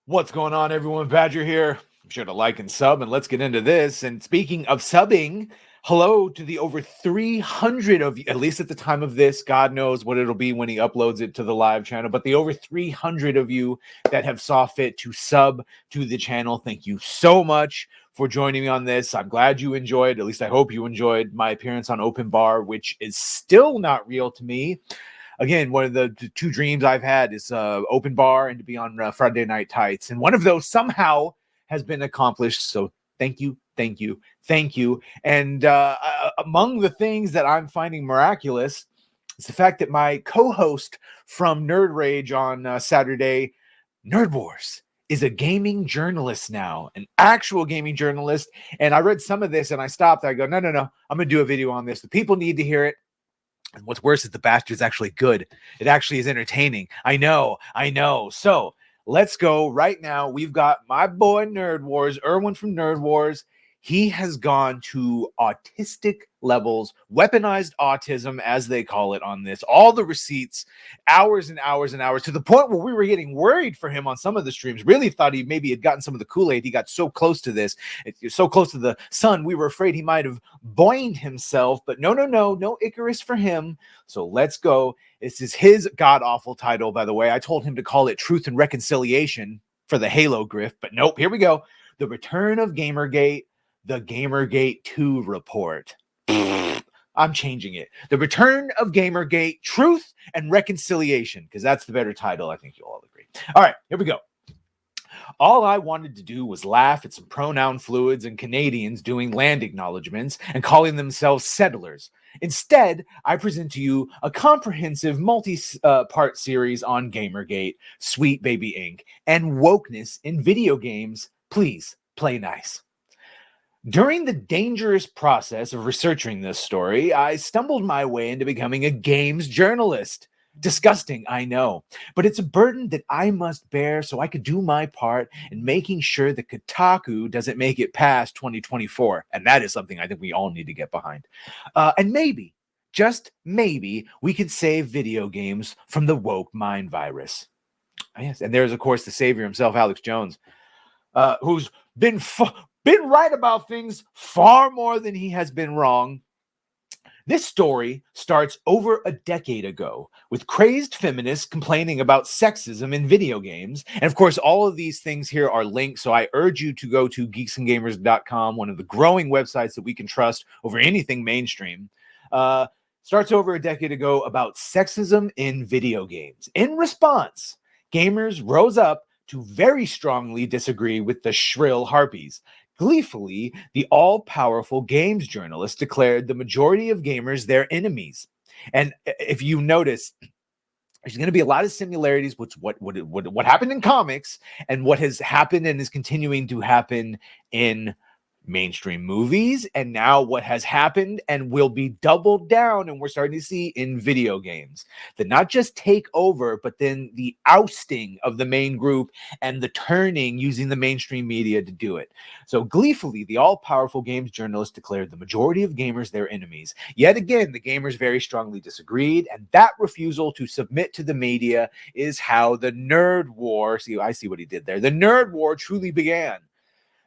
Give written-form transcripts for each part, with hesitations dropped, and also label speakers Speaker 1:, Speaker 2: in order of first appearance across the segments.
Speaker 1: What's going on, everyone? Badger here. Be sure to like and sub, and let's get into this. And speaking of subbing, hello to the over 300 of you, at least at the time of this. God knows what it'll be when he uploads it to the live channel, but the over 300 of you that have saw fit to sub to the channel, thank you so much for joining me on this. I'm glad you enjoyed, at least I hope you enjoyed my appearance on Open Bar, which is still not real to me. Again, one of the two dreams I've had is Open Bar and to be on Friday Night Tights. And one of those somehow has been accomplished. So thank you, thank you, thank you. And among the things that I'm finding miraculous is the fact that my co-host from Nerd Rage on Saturday, NERDWARS, is a gaming journalist now, an actual gaming journalist. And I read some of this and I stopped. I go, no, I'm going to do a video on this. The people need to hear it. And what's worse is the bastard's actually good. It actually is entertaining. I know. So let's go right now. We've got my boy NERDWARS, Erwin from NERDWARS. He has gone to autistic levels, weaponized autism, as they call it on this. All the receipts, hours and hours and hours, to the point where we were getting worried for him on some of the streams. Really thought he maybe had gotten some of the Kool-Aid. He got so close to this, so close to the sun, we were afraid he might have boinged himself. But no Icarus for him. So let's go. This is his god-awful title, by the way. I told him to call it Truth and Reconciliation for the Halo grift, but nope, here we go. The Return of GamerGate. The GamerGate 2 report. I'm changing it. The Return of GamerGate, Truth and Reconciliation, because that's the better title. I think you'll all agree. All right, here we go. All I wanted to do was laugh at some pronoun fluids and Canadians doing land acknowledgements and calling themselves settlers. Instead, I present to you a comprehensive multi-part series on GamerGate, Sweet Baby Inc., and wokeness in video games. Please play nice. During the dangerous process of researching this story, I stumbled my way into becoming a games journalist. Disgusting, I know, but it's a burden that I must bear so I could do my part in making sure that Kotaku doesn't make it past 2024. And that is something I think we all need to get behind. And maybe, just maybe, we could save video games from the woke mind virus. Yes, and there's, of course, the savior himself, Alex Jones, who's been right about things far more than he has been wrong. This story starts over a decade ago with crazed feminists complaining about sexism in video games. And of course, all of these things here are linked. So I urge you to go to geeksandgamers.com, one of the growing websites that we can trust over anything mainstream. Starts over a decade ago about sexism in video games. In response, gamers rose up to very strongly disagree with the shrill harpies. Gleefully, the all-powerful games journalist declared the majority of gamers their enemies. And if you notice, there's going to be a lot of similarities with what happened in comics and what has happened and is continuing to happen in mainstream movies, and now what has happened and will be doubled down, and we're starting to see in video games, that not just take over, but then the ousting of the main group and the turning using the mainstream media to do it. So gleefully, the all-powerful games journalist declared the majority of gamers their enemies. Yet again, the gamers very strongly disagreed, and that refusal to submit to the media is how the nerd war, I see what he did there, the nerd war truly began.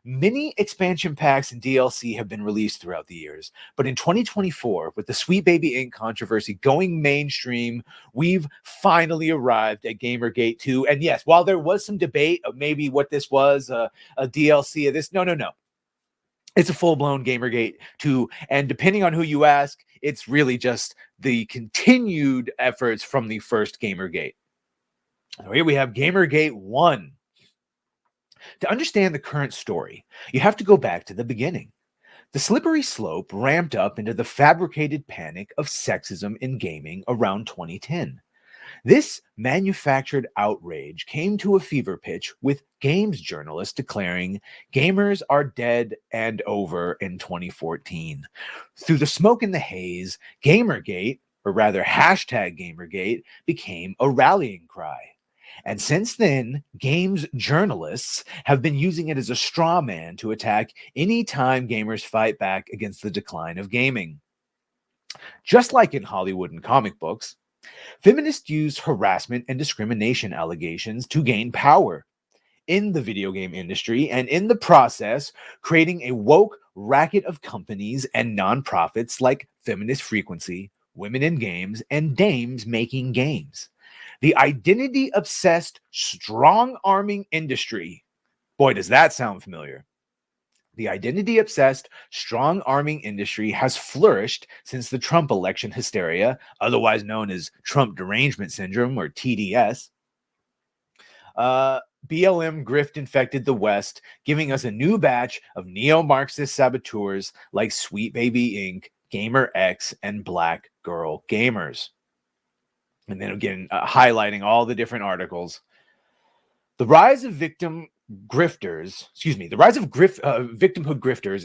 Speaker 1: Many expansion packs and DLC have been released throughout the years, but in 2024, with the Sweet Baby Inc. controversy going mainstream, we've finally arrived at GamerGate 2. And yes, while there was some debate of maybe what this was, a DLC of this, no. It's a full-blown GamerGate 2, and depending on who you ask, it's really just the continued efforts from the first GamerGate. So here we have GamerGate 1. To understand the current story, you have to go back to the beginning. The slippery slope ramped up into the fabricated panic of sexism in gaming around 2010. This manufactured outrage came to a fever pitch with games journalists declaring gamers are dead and over in 2014. Through the smoke and the haze, Gamergate, or rather hashtag Gamergate, became a rallying cry. And since then, games journalists have been using it as a straw man to attack any time gamers fight back against the decline of gaming. Just like in Hollywood and comic books, feminists use harassment and discrimination allegations to gain power. in the video game industry, and in the process, creating a woke racket of companies and nonprofits like Feminist Frequency, Women in Games, and Dames Making Games. The identity-obsessed, strong-arming industry. Boy, does that sound familiar. The identity-obsessed, strong-arming industry has flourished since the Trump election hysteria, otherwise known as Trump derangement syndrome, or TDS. BLM grift infected the West, giving us a new batch of neo-Marxist saboteurs like Sweet Baby Inc., Gamer X, and Black Girl Gamers. And then again, highlighting all the different articles. The rise of victimhood grifters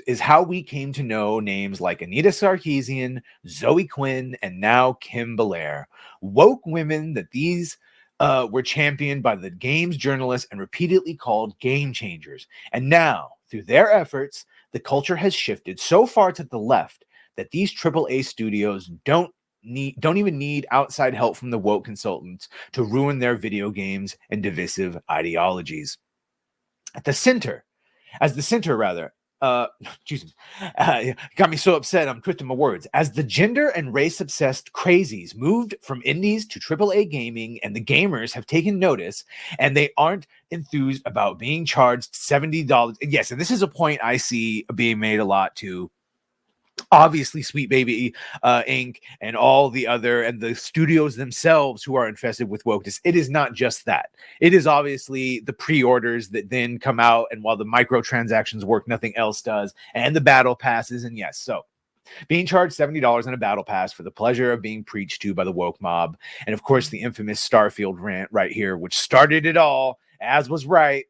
Speaker 1: is how we came to know names like Anita Sarkeesian, Zoe Quinn, and now Kim Belair. Woke women that these were championed by the games journalists and repeatedly called game changers. And now, through their efforts, the culture has shifted so far to the left that these AAA studios don't even need outside help from the woke consultants to ruin their video games and divisive ideologies. Got me so upset I'm twisting my words. As the gender and race-obsessed crazies moved from indies to AAA gaming, and the gamers have taken notice, and they aren't enthused about being charged $70. Yes, and this is a point I see being made a lot too. Obviously, Sweet Baby Inc. and all the other, and the studios themselves who are infested with wokeness. It is not just that. It is obviously the pre-orders that then come out, and while the microtransactions work, nothing else does, and the battle passes. And yes, so being charged $70 on a battle pass for the pleasure of being preached to by the woke mob. And of course, the infamous Starfield rant right here, which started it all, as was right.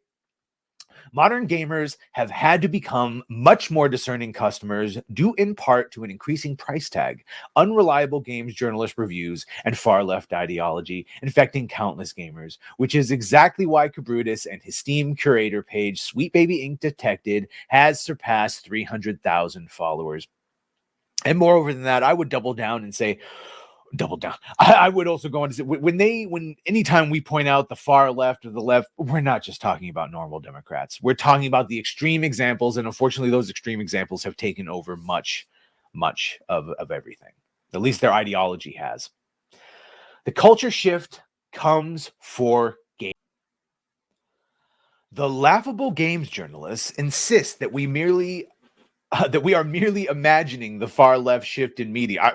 Speaker 1: Modern gamers have had to become much more discerning customers, due in part to an increasing price tag, unreliable games journalist reviews, and far-left ideology infecting countless gamers, which is exactly why Cabrutus and his Steam curator page, Sweet Baby Inc. Detected, has surpassed 300,000 followers. And moreover than that, I would double down and say, I would also go on to say, when anytime we point out the far left or the left, we're not just talking about normal Democrats. We're talking about the extreme examples, and unfortunately, those extreme examples have taken over much of everything. At least their ideology has. The culture shift comes for games. The laughable games journalists insist that we are merely imagining the far left shift in media.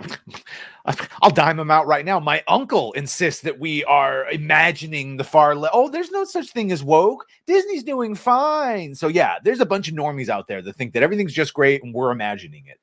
Speaker 1: I'll dime him out right now. My uncle insists that we are imagining the far left. Oh, there's no such thing as woke. Disney's doing fine. So yeah, there's a bunch of normies out there that think that everything's just great and we're imagining it.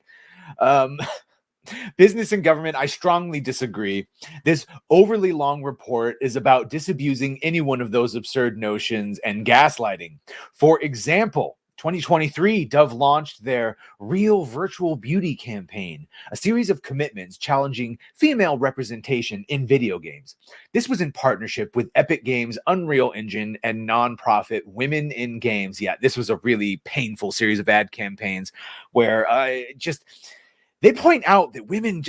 Speaker 1: Business and government, I strongly disagree. This overly long report is about disabusing any one of those absurd notions and gaslighting. For example, 2023, Dove launched their Real Virtual Beauty campaign, a series of commitments challenging female representation in video games. This was in partnership with Epic Games' Unreal Engine and nonprofit Women in Games. Yeah, this was a really painful series of ad campaigns where they point out that women,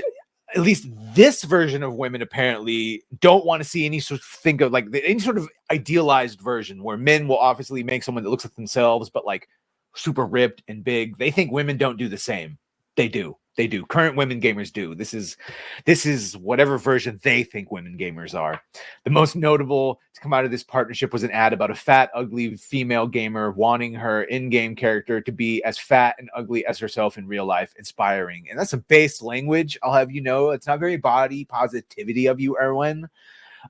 Speaker 1: at least this version of women, apparently don't want to see any sort of idealized version where men will obviously make someone that looks like themselves, but like super ripped and big. They think women don't do the same. They do. Current women gamers do. This is whatever version they think women gamers are. The most notable to come out of this partnership was an ad about a fat, ugly female gamer wanting her in-game character to be as fat and ugly as herself in real life, inspiring. And that's a base language, I'll have you know. It's not very body positivity of you, Erwin.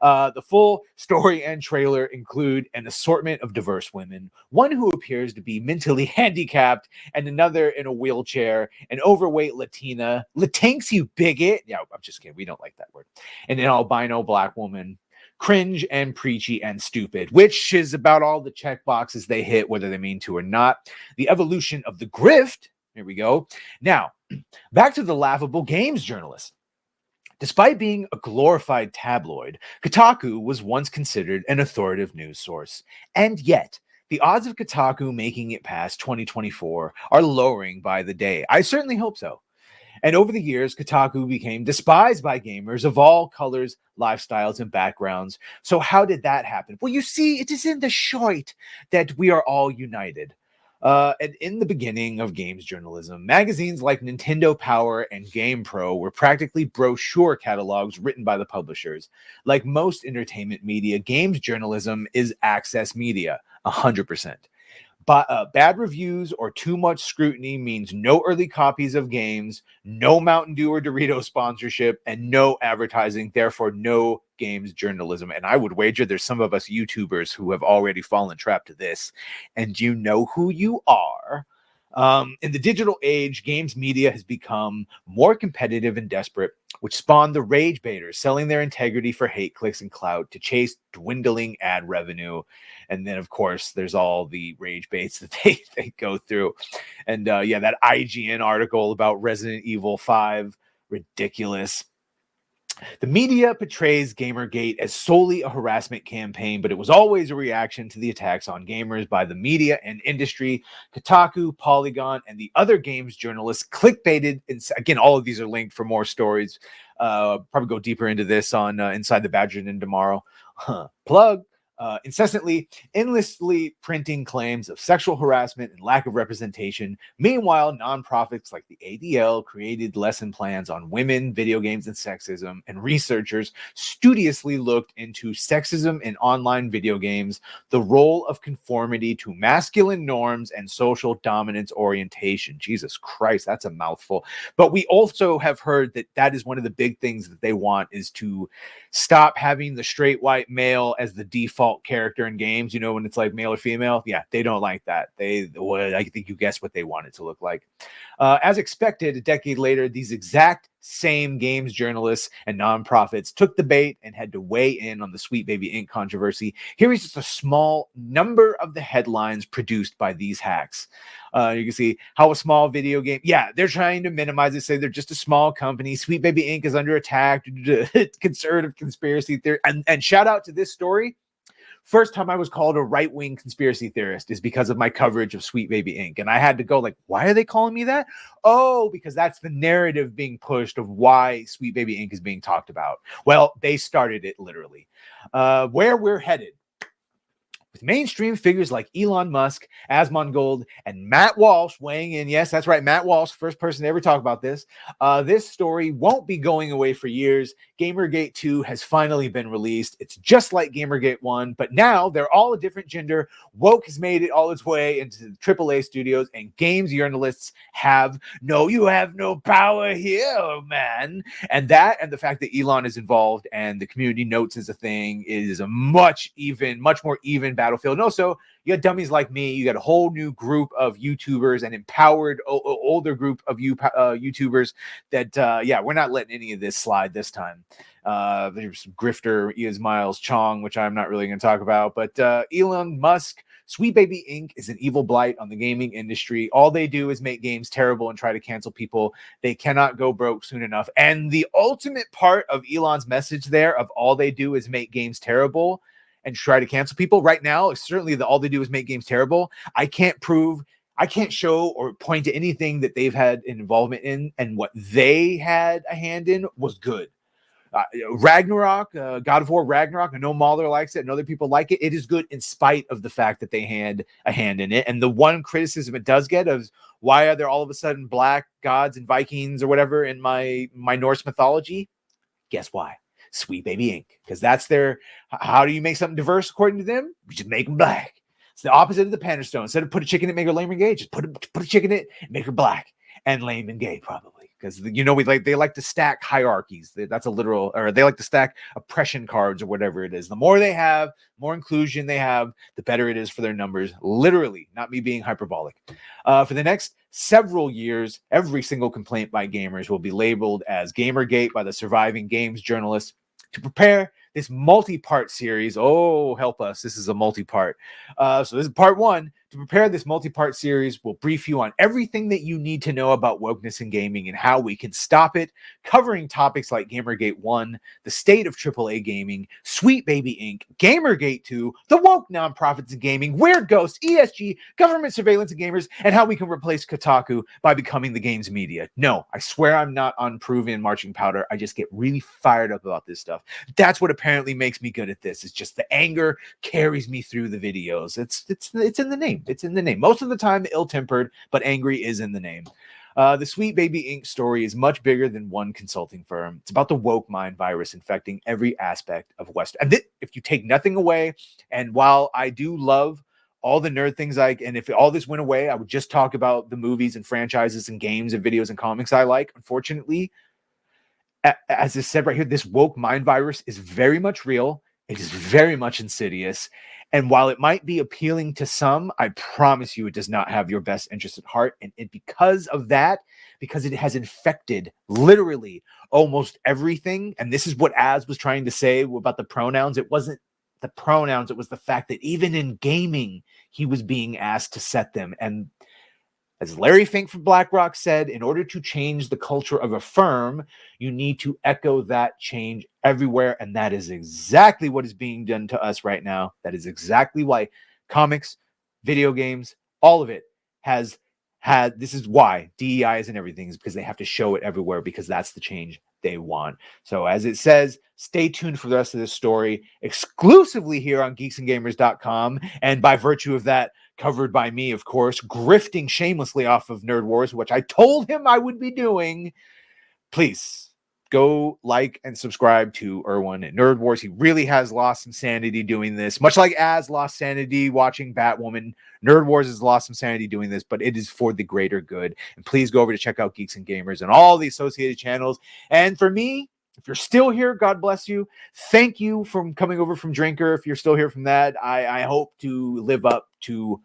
Speaker 1: The full story and trailer include an assortment of diverse women, one who appears to be mentally handicapped, and another in a wheelchair, an overweight Latina, Latinx, you bigot. Yeah, I'm just kidding. We don't like that word. And an albino black woman. Cringe and preachy and stupid, which is about all the check boxes they hit, whether they mean to or not. The evolution of the grift. Here we go. Now, back to the laughable games journalist. Despite being a glorified tabloid, Kotaku was once considered an authoritative news source. And yet, the odds of Kotaku making it past 2024 are lowering by the day. I certainly hope so. And over the years, Kotaku became despised by gamers of all colors, lifestyles, and backgrounds. So how did that happen? Well, you see, it is in the short that we are all united. And in the beginning of games journalism, magazines like Nintendo Power and GamePro were practically brochure catalogs written by the publishers. Like most entertainment media, games journalism is access media, 100%. But bad reviews or too much scrutiny means no early copies of games, no Mountain Dew or Dorito sponsorship, and no advertising. Therefore, no games journalism. And I would wager there's some of us YouTubers who have already fallen trap to this, and you know who you are. In the digital age, games media has become more competitive and desperate, which spawned the rage baiters selling their integrity for hate clicks and clout to chase dwindling ad revenue. And then, of course, there's all the rage baits that they go through. And yeah, that IGN article about Resident Evil 5, ridiculous. The media portrays GamerGate as solely a harassment campaign, but it was always a reaction to the attacks on gamers by the media and industry. Kotaku, Polygon, and the other games journalists clickbaited. Again, all of these are linked for more stories. Probably go deeper into this on Inside the Badger and tomorrow. Plug. Incessantly, endlessly printing claims of sexual harassment and lack of representation. Meanwhile, nonprofits like the ADL created lesson plans on women, video games, and sexism, and researchers studiously looked into sexism in online video games, the role of conformity to masculine norms, and social dominance orientation. Jesus Christ, that's a mouthful. But we also have heard that that is one of the big things that they want is to stop having the straight white male as the default character in games. You know, when it's like male or female, yeah, they don't like that. I think you guessed what they want it to look like. As expected, a decade later, these exact same games journalists and nonprofits took the bait and had to weigh in on the Sweet Baby Inc. controversy. Here is just a small number of the headlines produced by these hacks. You can see how a small video game, yeah, they're trying to minimize it, say they're just a small company. Sweet Baby Inc. is under attack due to conservative conspiracy theory. And shout out to this story. First time I was called a right-wing conspiracy theorist is because of my coverage of Sweet Baby Inc. And I had to go like, why are they calling me that? Oh, because that's the narrative being pushed of why Sweet Baby Inc. is being talked about. Well, they started it literally. Where we're headed. With mainstream figures like Elon Musk, Asmongold, and Matt Walsh weighing in. Yes, that's right. Matt Walsh, first person to ever talk about this. This story won't be going away for years. GamerGate 2 has finally been released. It's just like GamerGate 1, but now they're all a different gender. Woke has made it all its way into the AAA studios, and games journalists you have no power here, man. And that, and the fact that Elon is involved and the community notes is a thing, is a much more even battlefield. And also, you got dummies like me. You got a whole new group of YouTubers, and empowered older group of YouTubers that, yeah, we're not letting any of this slide this time. There's grifter Miles Chong, which I'm not really going to talk about, but Elon Musk, Sweet Baby Inc. is an evil blight on the gaming industry. All they do is make games terrible and try to cancel people. They cannot go broke soon enough. And the ultimate part of Elon's message there of all they do is make games terrible and try to cancel people right now, certainly all they do is make games terrible. I can't show or point to anything that they've had an involvement in, and what they had a hand in was good. Ragnarok, God of War Ragnarok. I know Mahler likes it and other people like it. It is good in spite of the fact that they had a hand in it. And the one criticism it does get is, why are there all of a sudden black gods and Vikings or whatever in my Norse mythology? Guess why? Sweet Baby Inc. Because that's how do you make something diverse according to them? You just make them black. It's the opposite of the Panther Stone. Instead of put a chick in it, make her lame and gay, just put a chick in it, make her black and lame and gay, probably. Because they like to stack hierarchies. That's a literal, or they like to stack oppression cards or whatever it is. The more they have, more inclusion they have, the better it is for their numbers. Literally, not me being hyperbolic. For the next several years, every single complaint by gamers will be labeled as GamerGate by the surviving games journalists. To prepare, this multi-part series. Oh, help us. This is a multi-part. So this is part one. To prepare this multi-part series, we'll brief you on everything that you need to know about wokeness in gaming and how we can stop it, covering topics like GamerGate 1, the state of AAA gaming, Sweet Baby Inc., GamerGate 2, the woke nonprofits in gaming, Weird Ghosts, ESG, government surveillance of gamers, and how we can replace Kotaku by becoming the games media. No, I swear I'm not unproven marching powder. I just get really fired up about this stuff. That's what apparently makes me good at this. It's just the anger carries me through the videos. It's in the name. It's in the name. Most of the time ill-tempered, but angry is in the name. The Sweet Baby Inc. story is much bigger than one consulting firm. It's about the woke mind virus infecting every aspect of Western. And if you take nothing away, and while I do love all the nerd things and if all this went away, I would just talk about the movies and franchises and games and videos and comics I like. Unfortunately, as is said right here, this woke mind virus is very much real. It is very much insidious. And while it might be appealing to some, I promise you it does not have your best interest at heart. And because of that, because it has infected literally almost everything. And this is what Az was trying to say about the pronouns. It wasn't the pronouns. It was the fact that even in gaming, he was being asked to set them. And as Larry Fink from BlackRock said, in order to change the culture of a firm, you need to echo that change everywhere. And that is exactly what is being done to us right now. That is exactly why comics, video games, all of it has had, this is why DEI is in everything, is because they have to show it everywhere, because that's the change they want. So as it says, stay tuned for the rest of this story exclusively here on geeksandgamers.com. And by virtue of that, covered by me, of course, grifting shamelessly off of Nerd Wars, which I told him I would be doing. Please go like and subscribe to Erwin at Nerd Wars. He really has lost some sanity doing this, much like Az lost sanity watching Batwoman. Nerd Wars has lost some sanity doing this, but it is for the greater good. And please go over to check out Geeks and Gamers and all the associated channels. And for me, if you're still here, God bless you. Thank you for coming over from Drinker. If you're still here from that, I hope to live up to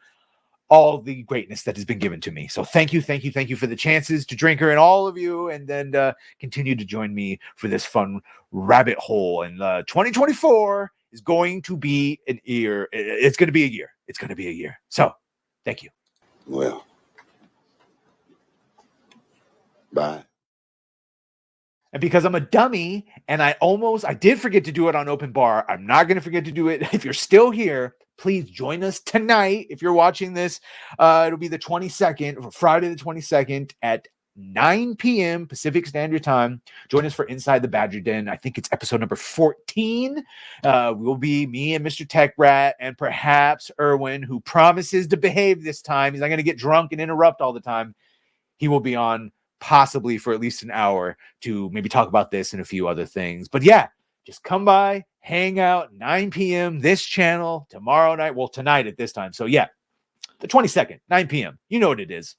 Speaker 1: all the greatness that has been given to me. So thank you for the chances to Drinker and all of you, and then continue to join me for this fun rabbit hole. And 2024 is going to be an year. It's going to be a year. It's going to be a year. So thank you.
Speaker 2: Well, bye.
Speaker 1: And because I'm a dummy and I did forget to do it on Open Bar, I'm not going to forget to do it. If you're still here, please join us tonight. If you're watching this, it'll be the 22nd, Friday the 22nd at 9 p.m. Pacific Standard Time. Join us for Inside the Badger Den. I think it's episode number 14. Will be me and Mr. Tech Rat and perhaps Erwin, who promises to behave this time. He's not going to get drunk and interrupt all the time. He will be on possibly for at least an hour to maybe talk about this and a few other things. But yeah, just come by, hang out, 9 p.m. this channel tomorrow night. Well, tonight at this time. So yeah, the 22nd, 9 p.m. You know what it is.